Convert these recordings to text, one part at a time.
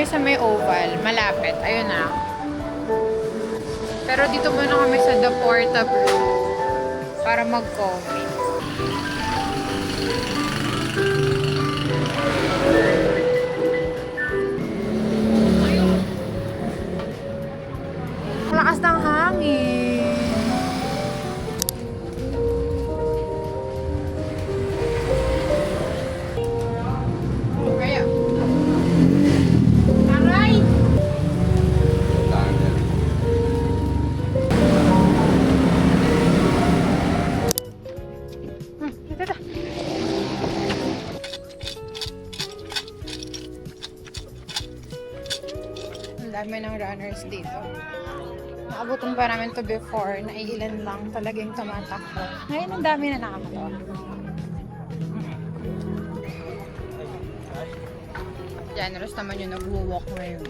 sa may oval. Malapit. Ayun na. Pero dito muna kami sa The Porta Blue para mag-coffee. Lakas ng hangin. Kaya. Aray! Ito na. Ang dami ng runners dito. Naabutan pa namin to before na ilan lang talagang tumatakbo. Ngayon ang dami na nakakatawa. Generous naman yung nag-walk ngayon.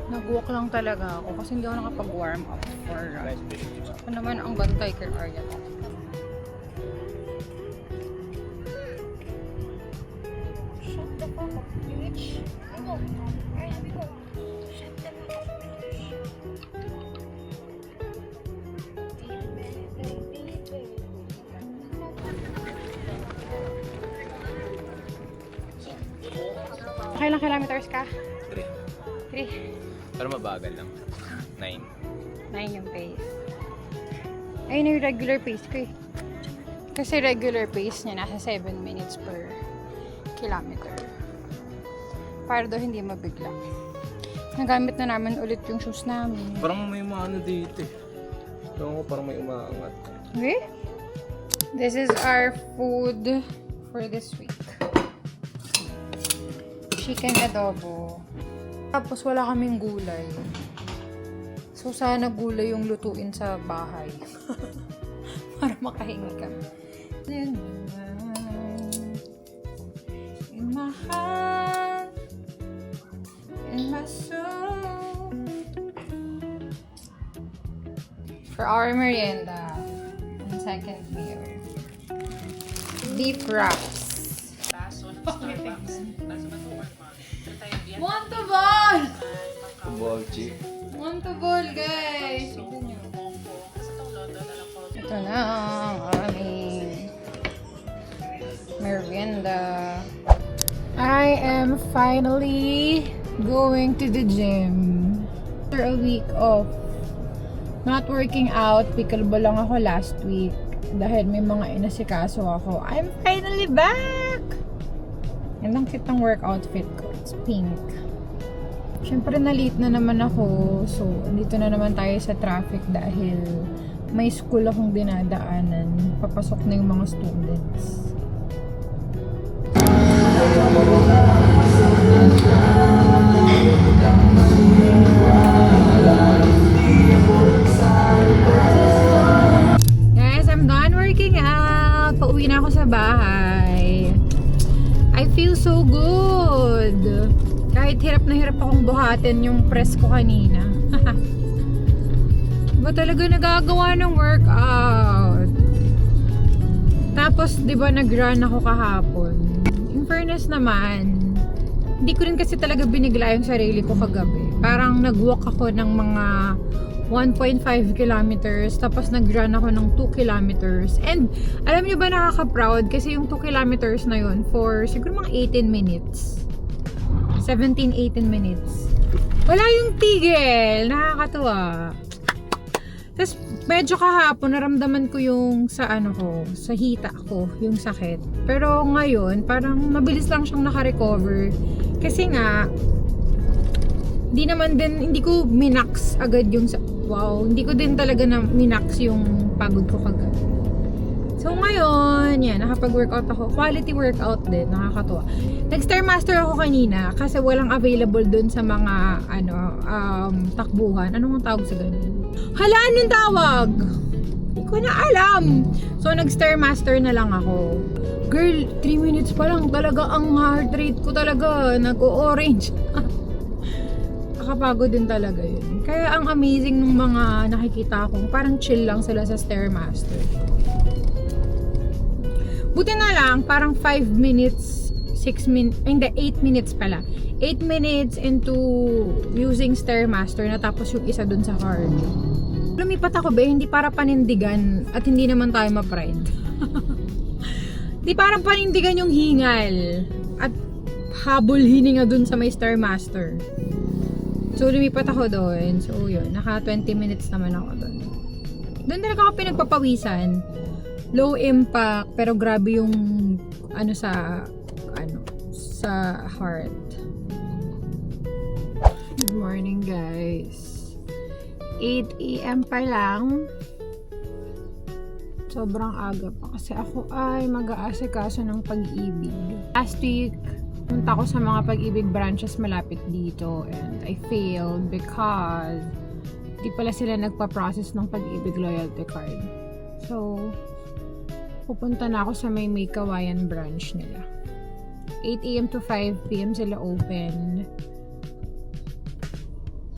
Nag-walk lang talaga ako kasi hindi ako nakapag-warm up for run. Ako naman ang bantay kay Arya. Shut the fuck up, bitch. Go. Arya, go. Shut the fuck up, bitch. Kailang kilometers ka? 3. 3. Pero mabagal lang. 9. 9 yung pace. Ayun yung regular pace ko eh. Kasi regular pace niya nasa 7 minutes per kilometer. Para daw hindi mabigla. Nagamit na namin ulit yung shoes namin. Parang may maano dito eh. Ewan ko, parang may umaangat. Okay? This is our food for this week. Chicken adobo. Tapos wala kaming gulay. So sana gulay yung lutuin sa bahay. Para makahingi kami. In my heart, in my soul. For our merienda, and second meal, beef wraps. Want to ball! Ball chick. Want to ball, guys! Tignan nyo. Ito na ang aming merienda. I am finally going to the gym. After a week of not working out, pickleball lang ako last week. Dahil may mga inasikaso ako. I'm finally back! Yan ang cute ng work outfit ko. It's pink. Siyempre, na-late na naman ako. So, dito na naman tayo sa traffic dahil may school akong dinadaanan. Papasok na yung mga students. Guys, I'm done working out. Pauwi na ako sa bahay. I feel so good. Kahit hirap na hirap akong buhatin yung press ko kanina. Diba talaga nagagawa ng workout? Tapos, di ba nag-run ako kahapon? In fairness naman, hindi ko rin kasi talaga binigla yung sarili ko kagabi. Parang nag-walk ako ng mga 1.5 kilometers, tapos nag-run ako ng 2 kilometers. And, alam nyo ba nakaka-proud? Kasi yung 2 kilometers na yun, for siguro mga 18 minutes. 17-18 minutes. Wala yung tigil. Nakakatuwa. Tapos, medyo kahapon, naramdaman ko yung sa ano ko, sa hita ko, yung sakit. Pero ngayon, parang mabilis lang siyang naka-recover. Kasi nga, hindi ko minax agad yung hindi ko din talaga na minax yung pagod ko kagabi. So ngayon, yan, nakapag-workout ako. Quality workout din, nakakatuwa. Nag-Stairmaster ako kanina kasi walang available dun sa mga takbuhan. Anong tawag sa ganun? Hala, anong tawag? Hindi ko na alam. So nag-Stairmaster na lang ako. Girl, 3 minutes pa lang talaga ang heart rate ko talaga nag-o-orange. Nakakapagod din talaga yun. Kaya ang amazing ng mga nakikita ko, parang chill lang sila sa Stairmaster. Buti na lang, parang 5 minutes 8 minutes pala. 8 minutes into using Stairmaster, natapos yung isa dun sa card. Lumipat ako hindi para panindigan at hindi naman tayo ma-pride. Di para panindigan yung hingal at habol hininga dun sa may Stairmaster. So lumipat ako doon. So yun, naka 20 minutes naman ako doon. Doon talaga ako pinagpapawisan. Low impact, pero grabe yung sa heart. Good morning, guys. 8 AM pa lang. Sobrang aga pa kasi ako ay mag-aasikaso ng Pag-ibig. Last week, punta ko sa mga Pag-ibig branches malapit dito and I failed because di pala sila nagpa-process ng Pag-ibig loyalty card. So, pupunta na ako sa may Kawayan branch nila. 8 AM to 5 PM sila open.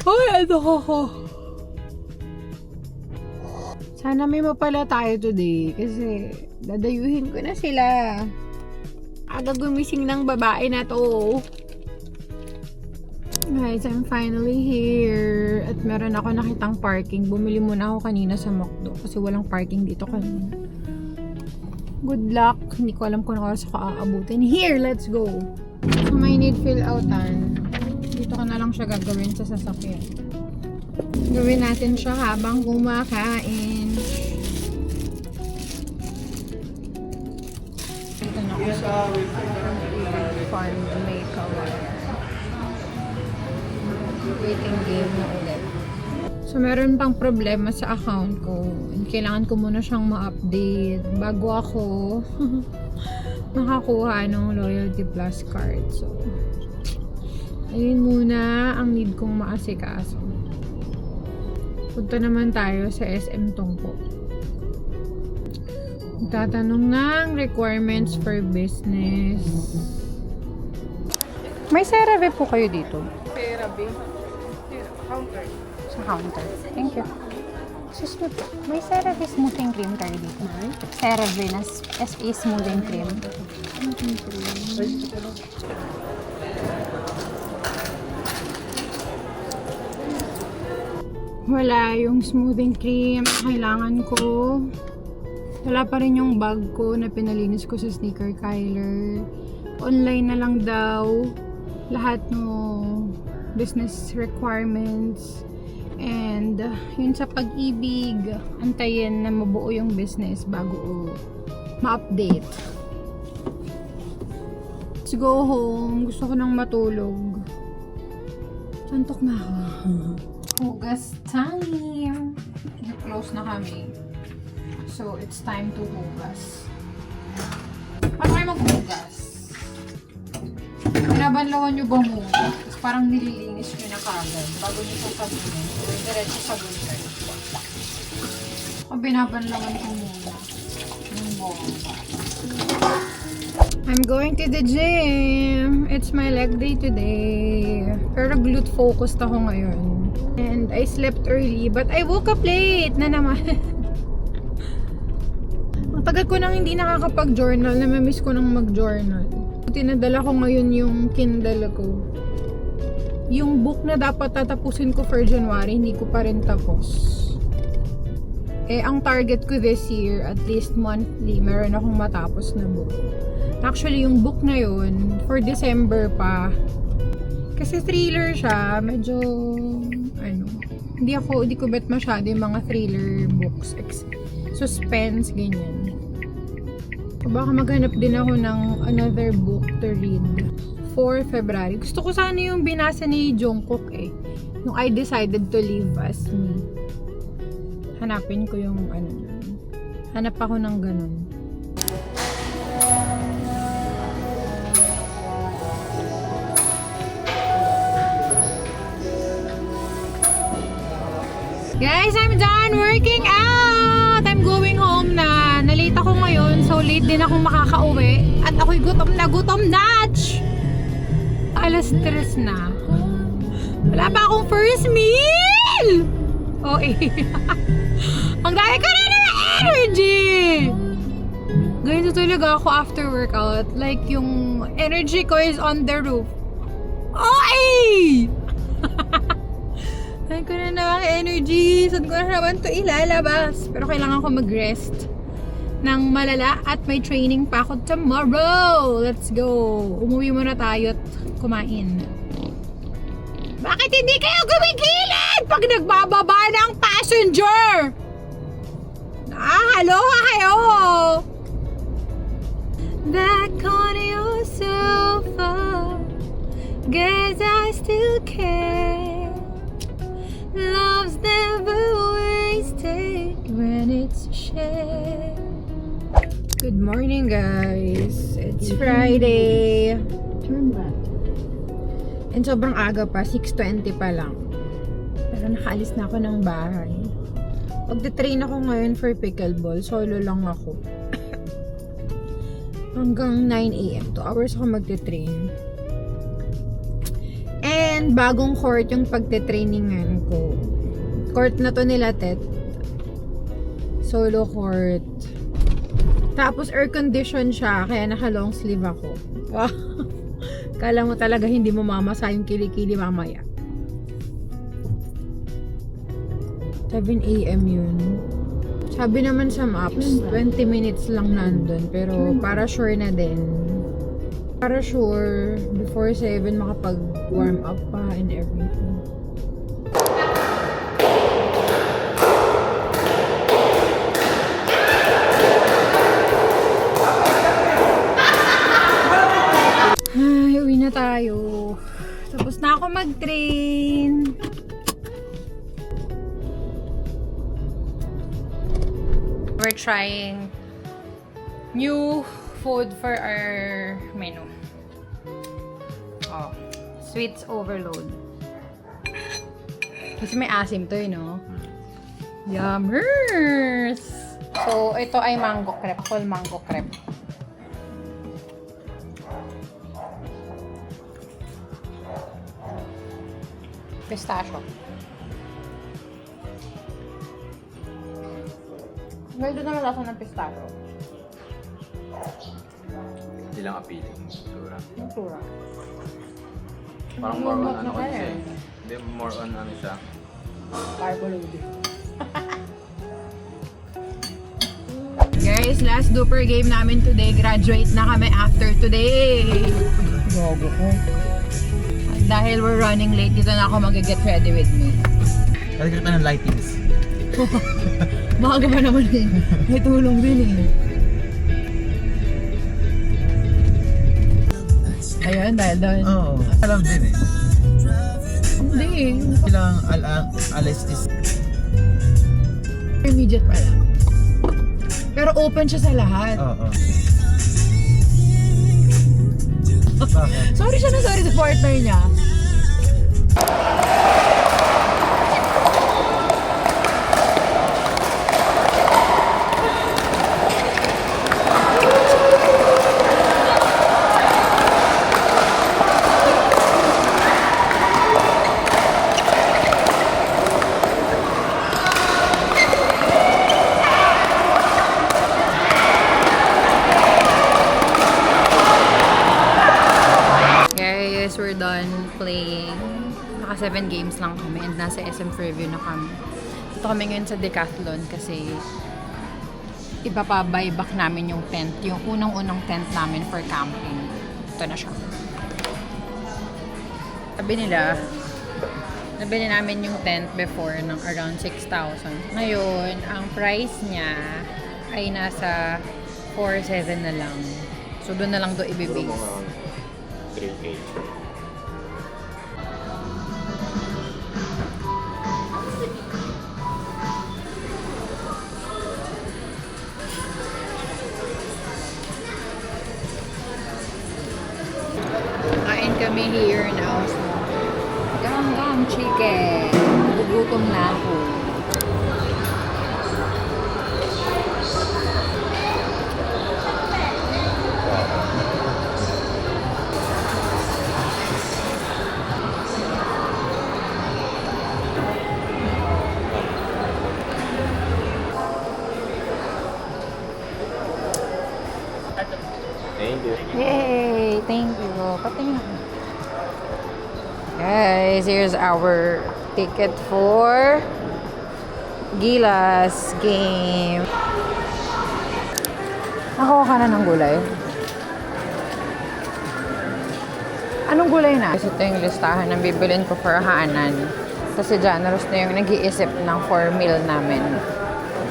Ay, ano ko? Sana may mapala tayo today kasi dadayuhin ko na sila. Aga gumising ng babae na to. Guys, I'm finally here. At meron ako nakitang parking. Bumili muna ako kanina sa McDo kasi walang parking dito kanina. Good luck. Hindi ko alam kung ano oras ako aabutin. Here, let's go. So, may need fill outan. Dito ka na lang siya gagawin sa sasakyan. Gawin natin siya habang kumakain. Dito na ako sa farm may kawayan. Waiting game na ulit. So, meron pang problema sa account ko. Kailangan ko muna siyang ma-update bago ako makakuha ng Loyalty Plus card. So, ayun muna ang need kong maasikaso. Punta naman tayo sa SM Tungko. Tatanong ng requirements for business. May CeraVe po kayo dito? CeraVe. Counter. Sa counter. Thank you. Excuse me po. May CeraVe smoothing cream tayo dito. CeraVe na SE smoothing cream. Wala yung smoothing cream. Kailangan ko. Wala pa rin yung bag ko na pinalinis ko sa Sneaker Kyler. Online na lang daw. Lahat no business requirements. And yun sa Pag-ibig, antayin na mabuo yung business bago ma-update. Let's go home. Gusto ko nang matulog. Santok na ako. Hugas time. Close na kami. So, it's time to hugas. Paano kayo maghugas? Binabanlawan nyo ba muna? Tapos parang nililinis nyo na kagad bago nyo sasabunin. Or diretso sabon kayo. O binabanlawan ko muna. Yung bomba. I'm going to the gym. It's my leg day today. Pero glute focused ako ngayon. And I slept early but I woke up late na naman. Ang tagal ko nang hindi nakakapag-journal. Namimiss ko nang mag-journal. Tinadala ko ngayon yung Kindle ko. Yung book na dapat tatapusin ko for January, hindi ko pa rin tapos. Eh, ang target ko this year, at least monthly, meron akong matapos na book. Actually, yung book na yun, for December pa. Kasi thriller siya, medyo, hindi ko bet masyado yung mga thriller books. Suspense, ganyan. Baka maghanap din ako ng another book to read for February. Gusto ko sana yung binasa ni Jungkook yung I Decided to Live As Me. Hanapin ko yung hanap ako ng ganun. Guys, I'm done working out! I'm going home na. Nalate ako ngayon, so late din ako makakauwi. At ako'y gutom na! Alas 3 na. Wala pa akong first meal! Ang dami ko na ng energy! Ganito talaga ako after workout. Like, yung energy ko is on the roof. Oy! Saan ko na naman energy? Saan ko na naman ito ilalabas? Pero kailangan ko mag-rest ng malala at may training pa ako tomorrow. Let's go. Umuwi muna tayo at kumain. Bakit hindi kayo gumigilid pag nagbababa ng passenger? Haloha kayo! Back on your sofa, guess I still care. Love's never wasted when it's shared. Good morning, guys. It's Friday. Turn left. And sobrang aga pa, 6:20 pa lang. Pero nakaalis na ako ng bahay. Magte-train ako ngayon for pickleball. Solo lang ako. Hanggang 9 AM. 2 hours ako magte-train. And bagong court yung pagte-trainingan ko. Court na to nila, Tet. Solo court. Tapos air condition siya, kaya naka long sleeve ako. Wow. Kala mo talaga hindi mo mamasa yung kilikili mamaya. 7 AM yun. Sabi naman sa maps, 20 minutes lang nandun. Pero para sure na din. Para sure, before 7 makapag-warm up pa and everything. Ay, uwi na tayo. Tapos na ako mag-train. We're trying new food for our menu. Oh, sweets overload. Kasi may asim to, no? Yummers! So, ito ay mango crepe. Full mango crepe. Pistachio. Ganda naman lasa ng pistachio. Hindi lang appealing. Sigura. Yung tura. Parang more on ano kasi. Hindi, more on ano siya. Carbo loading. Guys, last duper game namin today. Graduate na kami after today. Gogo ko. Dahil we're running late, dito na ako mag-get ready with me. Talaga ka ng lightings. Maaga pa naman eh. May tulong din eh. Ayun, dahil doon. Oo. Alam din eh. Hindi eh. Kailangan alis is... Immediate pala. Pero open siya sa lahat. Oo. Bakit? Sorry siya na sorry sa partner niya. Guys, we're done playing. Naka 7 games lang kami and nasa SM Fairview na kami. Dito kami ngayon sa Decathlon kasi ipapa-buyback namin yung tent. Yung unang-unang tent namin for camping. Ito na siya. Sabi nila, nabili namin yung tent before ng around 6,000. Ngayon, ang price niya ay nasa 4,700 na lang. So, doon na lang do ibibase. 3K. Kain kami here now. So, Gam chicken. Gugutom na ako. Yay! Thank you. Patingin ako. Guys, here's our ticket for Gilas game. Nakuha ka na ng gulay? Anong gulay na? Kasi ito yung listahan ng bibilin ko for hanan. Kasi generous na yung nag-iisip ng for meal namin.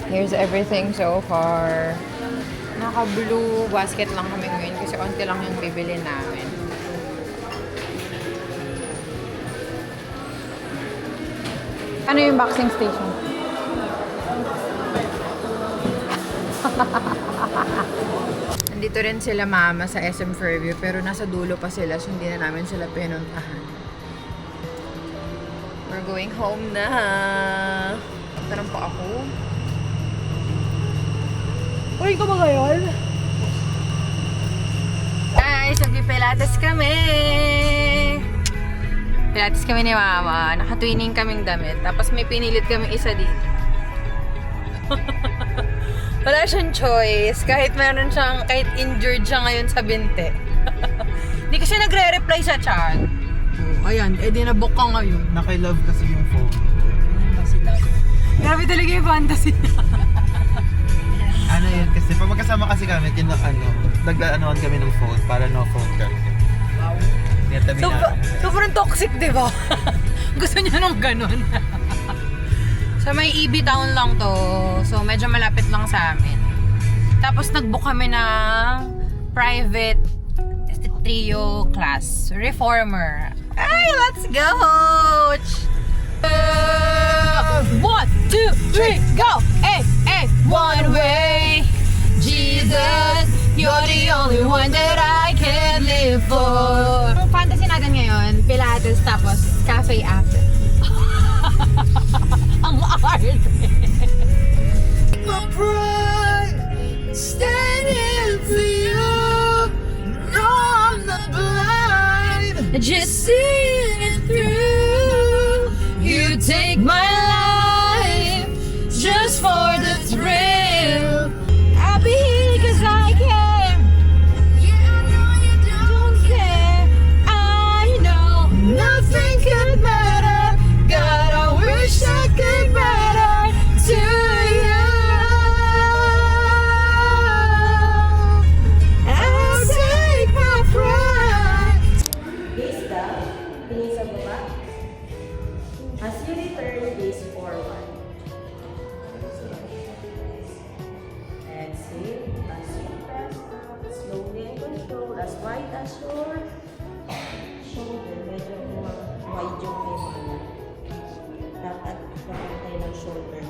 Here's everything so far. Naka-blue basket lang kami ngayon kasi onti lang yung bibilin namin. Ano yung boxing station? Nandito rin sila mama sa SM Fairview pero nasa dulo pa sila so hindi na namin sila pinuntahan. We're going home na. Tanong pa ako. Uy, ka ba ngayon? Guys, magpipilates kami! Pilates kami ni mama. Naka-twinning kaming damit. Tapos may pinilit kaming isa dito. Wala siyang choice. Kahit meron siyang, kahit injured siya ngayon sa binte. Hindi kasi nagre-reply sa chat. Oh, ayan, di na-book ka ngayon. Naki-love kasi yung phone. Grabe talaga yung fantasy. Ano yun kasi, pag magkasama kasi kami, naglaanoan kami ng phone para no phone kami. Wow. Sobrang toxic, di ba? Gusto niya nung ganun. Sa may EB Town lang to. So, medyo malapit lang sa amin. Tapos, nag-book kami ng private trio class. Reformer. Ay, let's go! 1, 2, 3, go! Hey, hey, one way. Jesus, you're the only one that I can live for. Ang fantasy natin ngayon, Pilates tapos cafe after. Ang arte. My pride standing for you. No, I'm not blind. Just seeing it through. You take my life just for the thrill. I'll be here 'cause I care. Yeah, I know you don't care. I know nothing could matter. God, I wish I could matter to you. I'll take my pride. Gaze down, tingin sa baba. As you return, gaze forward. Exhale, as you press up, slowly and control, as wide as your shoulder. Medyo wide yung kay dapat tayo ng shoulder.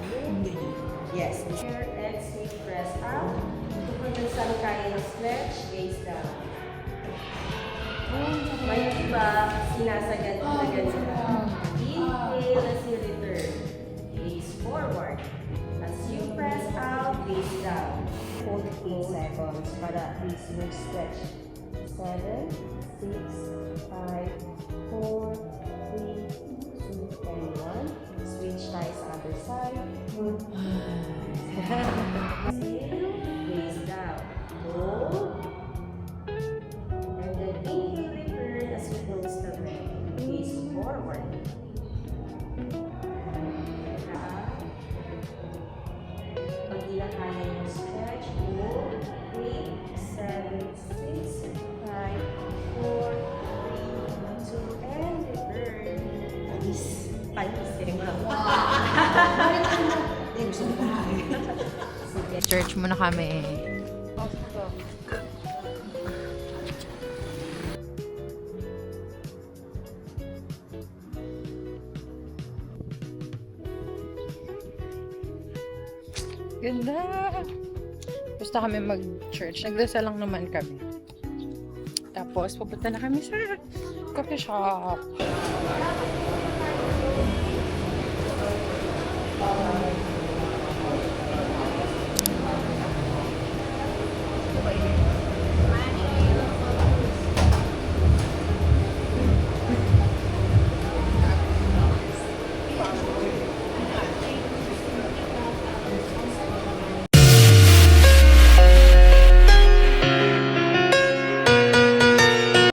Yes. Here, exhale, press up. Kung minsan kaya ng stretch, gaze down. May iba, sinasagad-sagad sila. Inhale as you return. Gaze forward. As you press out, gaze down. 14 seconds para please move stretch. 7, 6, 5, 4, 3, 2, and 1. Switch tayo sa other side. Exhale, gaze down. Hold. And then inhale, return as you close the leg. Gaze forward. Pag di na kaya yung stretch, hold. 8, 7, 6, 5, 4, 3, 2, and return. Palis. Palis. Church muna kami. Ganda! Gusto kami mag-church. Nagdasal lang naman kami. Tapos, pupunta na kami sa coffee shop.